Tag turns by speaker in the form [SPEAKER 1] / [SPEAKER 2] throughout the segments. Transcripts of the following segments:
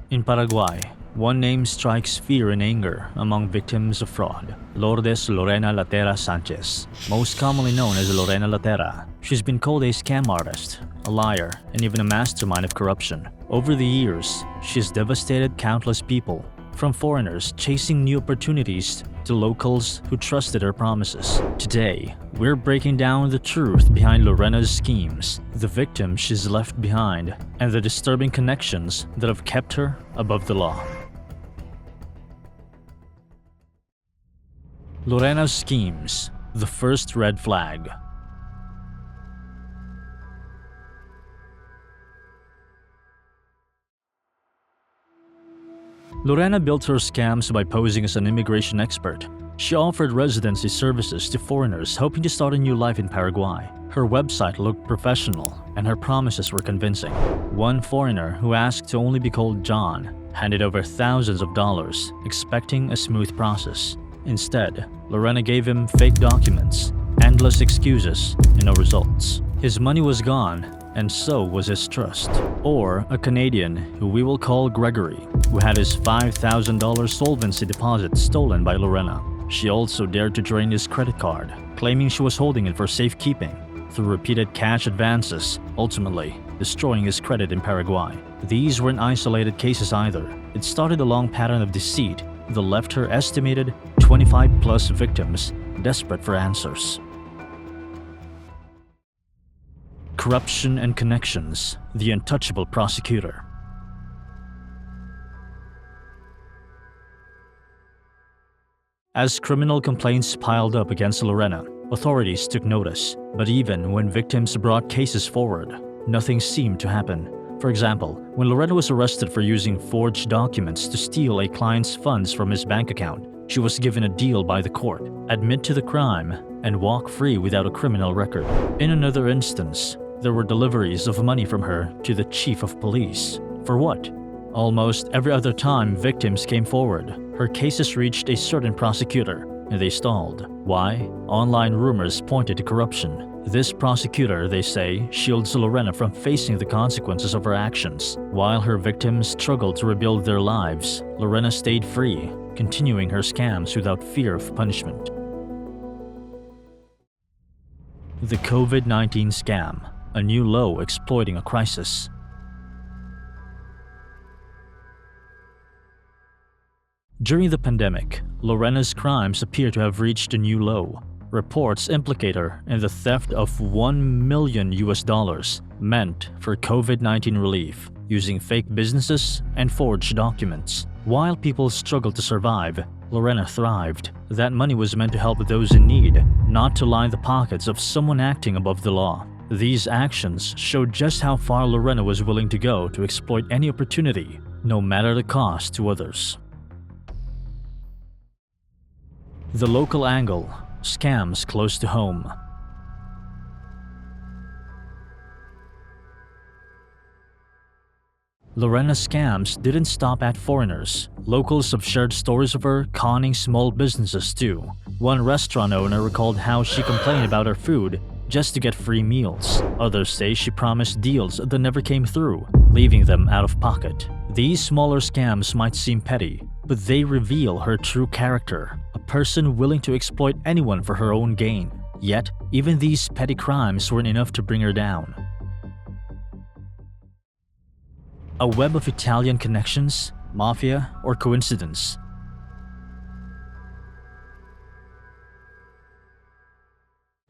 [SPEAKER 1] In Paraguay, one name strikes fear and anger among victims of fraud: Lourdes Lorena Laterra Sanchez, most commonly known as Lorena Laterra. She's been called a scam artist, a liar, and even a mastermind of corruption. Over the years, she's devastated countless people, from foreigners chasing new opportunities to locals who trusted her promises. Today, we're breaking down the truth behind Lorena's schemes, the victims she's left behind, and the disturbing connections that have kept her above the law. Lorena's schemes, the first red flag. Lorena built her scams by posing as an immigration expert. She offered residency services to foreigners hoping to start a new life in Paraguay. Her website looked professional, and her promises were convincing. One foreigner who asked to only be called John handed over thousands of dollars, expecting a smooth process. Instead, Lorena gave him fake documents, endless excuses, and no results. His money was gone, and so was his trust. Or a Canadian, who we will call Gregory, who had his $5,000 solvency deposit stolen by Lorena. She also dared to drain his credit card, claiming she was holding it for safekeeping, through repeated cash advances, ultimately destroying his credit in Paraguay. These weren't isolated cases either. It started a long pattern of deceit that left her estimated 25+ victims desperate for answers. Corruption and connections, the untouchable prosecutor. As criminal complaints piled up against Lorena, authorities took notice. But even when victims brought cases forward, nothing seemed to happen. For example, when Lorena was arrested for using forged documents to steal a client's funds from his bank account, she was given a deal by the court: admit to the crime and walk free without a criminal record. In another instance, there were deliveries of money from her to the chief of police. For what? Almost every other time victims came forward, her cases reached a certain prosecutor, and they stalled. Why? Online rumors pointed to corruption. This prosecutor, they say, shields Lorena from facing the consequences of her actions. While her victims struggled to rebuild their lives, Lorena stayed free, continuing her scams without fear of punishment. The COVID-19 scam, a new low exploiting a crisis. During the pandemic, Lorena's crimes appear to have reached a new low. Reports implicate her in the theft of $1 million meant for COVID-19 relief, using fake businesses and forged documents. While people struggled to survive, Lorena thrived. That money was meant to help those in need, not to line the pockets of someone acting above the law. These actions showed just how far Lorena was willing to go to exploit any opportunity, no matter the cost to others. The local angle, scams close to home. Lorena's scams didn't stop at foreigners. Locals have shared stories of her conning small businesses too. One restaurant owner recalled how she complained about her food just to get free meals. Others say she promised deals that never came through, leaving them out of pocket. These smaller scams might seem petty, but they reveal her true character, a person willing to exploit anyone for her own gain. Yet, even these petty crimes weren't enough to bring her down. A web of Italian connections, mafia, or coincidence?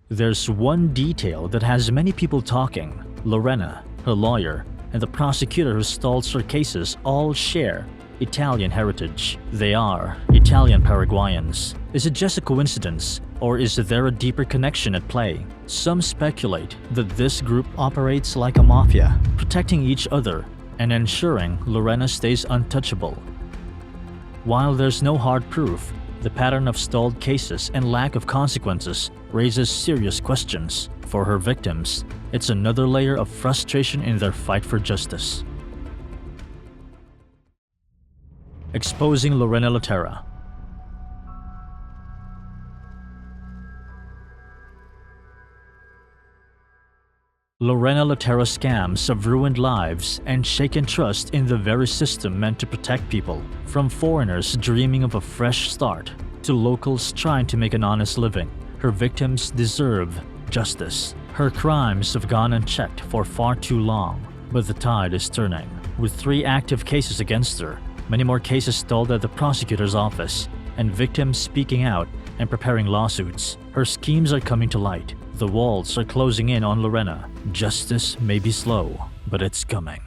[SPEAKER 1] There's one detail that has many people talking. Lorena, her lawyer, and the prosecutor who stalls her cases all share Italian heritage. They are Italian Paraguayans. Is it just a coincidence, or is there a deeper connection at play? Some speculate that this group operates like a mafia, protecting each other and ensuring Lorena stays untouchable. While there's no hard proof, the pattern of stalled cases and lack of consequences raises serious questions. For her victims, it's another layer of frustration in their fight for justice. Exposing Lorena Laterra. Lorena Laterra scams have ruined lives and shaken trust in the very system meant to protect people, from foreigners dreaming of a fresh start to locals trying to make an honest living. Her victims deserve justice. Her crimes have gone unchecked for far too long, but the tide is turning. With 3 active cases against her, many more cases stalled at the prosecutor's office, and victims speaking out and preparing lawsuits, her schemes are coming to light. The walls are closing in on Lorena. Justice may be slow, but it's coming.